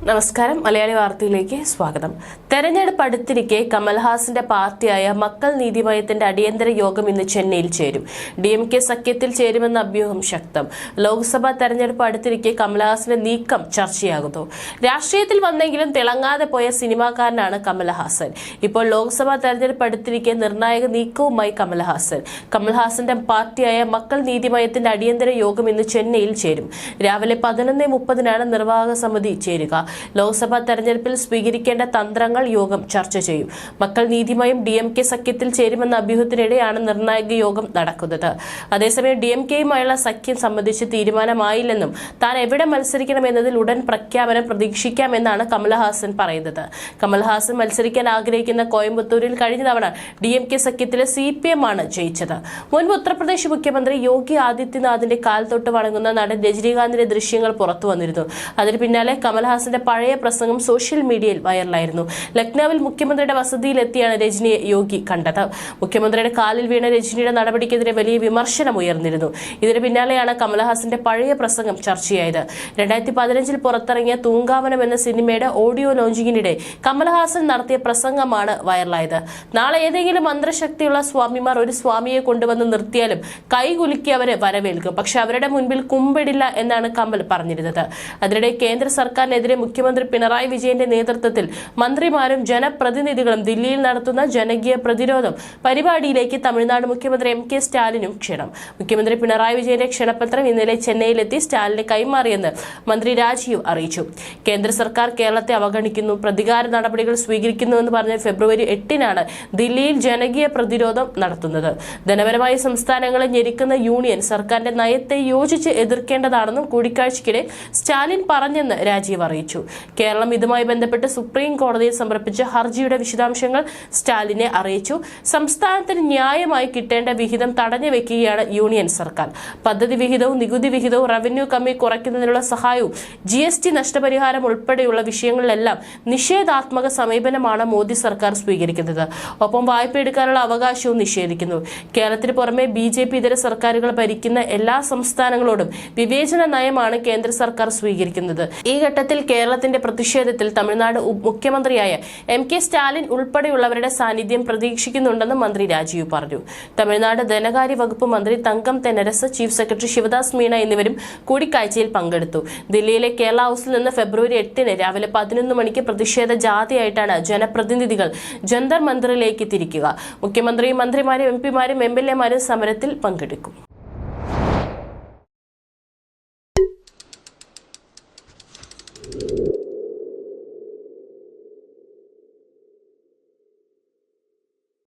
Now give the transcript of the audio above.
നമസ്കാരം. മലയാളി വാർത്തയിലേക്ക് സ്വാഗതം. തെരഞ്ഞെടുപ്പ് അടുത്തിരിക്കെ കമൽഹാസന്റെ പാർട്ടിയായ മക്കൾ നീതിമയത്തിന്റെ അടിയന്തര യോഗം ഇന്ന് ചെന്നൈയിൽ ചേരും. DMK സഖ്യത്തിൽ ചേരുമെന്ന അഭ്യൂഹം ശക്തം. ലോക്സഭാ തെരഞ്ഞെടുപ്പ് അടുത്തിരിക്കെ കമൽഹാസന്റെ നീക്കം ചർച്ചയാകുന്നു. രാഷ്ട്രീയത്തിൽ വന്നെങ്കിലും തിളങ്ങാതെ പോയ സിനിമാക്കാരനാണ് കമൽഹാസൻ. ഇപ്പോൾ ലോക്സഭാ തെരഞ്ഞെടുപ്പ് അടുത്തിരിക്കെ നിർണായക നീക്കവുമായി കമൽഹാസന്റെ പാർട്ടിയായ മക്കൾ നീതിമയത്തിന്റെ അടിയന്തര യോഗം ഇന്ന് ചെന്നൈയിൽ ചേരും. രാവിലെ 11:30 നിർവാഹക സമിതി ചേരുക. ലോക്സഭാ തെരഞ്ഞെടുപ്പിൽ സ്വീകരിക്കേണ്ട തന്ത്രങ്ങൾ യോഗം ചർച്ച ചെയ്യും. മക്കൾ നീതിമയം DMK സഖ്യത്തിൽ ചേരുമെന്ന അഭ്യൂഹത്തിനിടെയാണ് നിർണായക യോഗം നടക്കുന്നത്. അതേസമയം DMKയുമായുള്ള സഖ്യം സംബന്ധിച്ച് തീരുമാനമായില്ലെന്നും താൻ എവിടെ മത്സരിക്കണമെന്നതിൽ ഉടൻ പ്രഖ്യാപനം പ്രതീക്ഷിക്കാമെന്നാണ് കമൽഹാസൻ പറയുന്നത്. കമൽഹാസൻ മത്സരിക്കാൻ ആഗ്രഹിക്കുന്ന കോയമ്പത്തൂരിൽ കഴിഞ്ഞ തവണ DMK സഖ്യത്തിലെ CPM ആണ് ജയിച്ചത്. മുൻപ് ഉത്തർപ്രദേശ് മുഖ്യമന്ത്രി യോഗി ആദിത്യനാഥിന്റെ കാൽ തൊട്ട് വണങ്ങുന്ന നടൻ രജനീകാന്തിന്റെ ദൃശ്യങ്ങൾ പുറത്തു വന്നിരുന്നു. അതിന് പിന്നാലെ കമൽഹാസന്റെ പഴയ പ്രസംഗം സോഷ്യൽ മീഡിയയിൽ വൈറലായിരുന്നു. ലക്നൌവിൽ മുഖ്യമന്ത്രിയുടെ വസതിയിലെത്തിയാണ് രജനിയെ യോഗി കണ്ടത്. മുഖ്യമന്ത്രിയുടെ കാലിൽ വീണ രജനിയുടെ നടപടിക്കെതിരെ വലിയ വിമർശനം ഉയർന്നിരുന്നു. ഇതിന് പിന്നാലെയാണ് കമൽഹാസന്റെ പഴയ പ്രസംഗം ചർച്ചയായത്. 2015 പുറത്തിറങ്ങിയ തൂങ്കാവനം എന്ന സിനിമയുടെ ഓഡിയോ ലോഞ്ചിങ്ങിനിടെ കമൽഹാസൻ നടത്തിയ പ്രസംഗമാണ് വൈറലായത്. നാളെ ഏതെങ്കിലും മന്ത്രശക്തിയുള്ള സ്വാമിമാർ ഒരു സ്വാമിയെ കൊണ്ടുവന്ന് നിർത്തിയാലും കൈകുലുക്കി അവരെ വരവേൽക്കും, പക്ഷെ അവരുടെ മുൻപിൽ കുമ്പിടില്ല എന്നാണ് കമൽ പറഞ്ഞിരുന്നത്. അതിനിടെ കേന്ദ്ര സർക്കാരിനെതിരെ മുഖ്യമന്ത്രി പിണറായി വിജയന്റെ നേതൃത്വത്തിൽ മന്ത്രിമാരും ജനപ്രതിനിധികളും ദില്ലിയിൽ നടത്തുന്ന ജനകീയ പ്രതിരോധം പരിപാടിയിലേക്ക് തമിഴ്നാട് മുഖ്യമന്ത്രി MK സ്റ്റാലിനും ക്ഷണം. മുഖ്യമന്ത്രി പിണറായി വിജയന്റെ ക്ഷണപത്രം ഇന്നലെ ചെന്നൈയിലെത്തി സ്റ്റാലിന് കൈമാറിയെന്ന് മന്ത്രി രാജീവ് അറിയിച്ചു. കേന്ദ്ര സർക്കാർ കേരളത്തെ അവഗണിക്കുന്നു, പ്രതികാര നടപടികൾ സ്വീകരിക്കുന്നുവെന്ന് പറഞ്ഞ ഫെബ്രുവരി 8 ദില്ലിയിൽ ജനകീയ പ്രതിരോധം നടത്തുന്നത്. ധനപരമായി സംസ്ഥാനങ്ങളെ ഞെരുക്കുന്ന യൂണിയൻ സർക്കാരിന്റെ നയത്തെ യോജിച്ച് എതിർക്കേണ്ടതാണെന്നും കൂടിക്കാഴ്ചയ്ക്കിടെ സ്റ്റാലിൻ പറഞ്ഞെന്ന് രാജീവ് അറിയിച്ചു. കേരളം ഇതുമായി ബന്ധപ്പെട്ട് സുപ്രീം കോടതിയിൽ സമർപ്പിച്ച ഹർജിയുടെ വിശദാംശങ്ങൾ സ്റ്റാലിനെ അറിയിച്ചു. സംസ്ഥാനത്തിന് ന്യായമായി കിട്ടേണ്ട വിഹിതം തടഞ്ഞു വെക്കുകയാണ് യൂണിയൻ സർക്കാർ. പദ്ധതി വിഹിതവും നികുതി വിഹിതവും റവന്യൂ കമ്മി കുറയ്ക്കുന്നതിനുള്ള സഹായവും GST നഷ്ടപരിഹാരം ഉൾപ്പെടെയുള്ള വിഷയങ്ങളിലെല്ലാം നിഷേധാത്മക സമീപനമാണ് മോദി സർക്കാർ സ്വീകരിക്കുന്നത്. ഒപ്പം വായ്പ എടുക്കാനുള്ള അവകാശവും നിഷേധിക്കുന്നു. കേരളത്തിന് പുറമെ BJP ഇതര സർക്കാരുകൾ ഭരിക്കുന്ന എല്ലാ സംസ്ഥാനങ്ങളോടും വിവേചന നയമാണ് കേന്ദ്ര സർക്കാർ സ്വീകരിക്കുന്നത്. ഈ ഘട്ടത്തിൽ കേരളത്തിന്റെ പ്രതിഷേധത്തിൽ തമിഴ്നാട് മുഖ്യമന്ത്രിയായ MK സ്റ്റാലിൻ ഉൾപ്പെടെയുള്ളവരുടെ സാന്നിധ്യം പ്രതീക്ഷിക്കുന്നുണ്ടെന്ന് മന്ത്രി രാജീവ് പറഞ്ഞു. തമിഴ്നാട് ധനകാര്യ വകുപ്പ് മന്ത്രി തങ്കം തെന്നരസ്, ചീഫ് സെക്രട്ടറി ശിവദാസ് മീണ എന്നിവരും കൂടിക്കാഴ്ചയിൽ പങ്കെടുത്തു. ദില്ലിയിലെ കേരള ഹൌസിൽ നിന്ന് ഫെബ്രുവരി 8 രാവിലെ 11 മണിക്ക് പ്രതിഷേധ ജാഥയായിട്ടാണ് ജനപ്രതിനിധികൾ ജന്തർ മന്ദിറിലേക്ക് തിരിക്കുക. മുഖ്യമന്ത്രിയും മന്ത്രിമാരും MP മാരും MLA മാരും സമരത്തിൽ പങ്കെടുക്കും.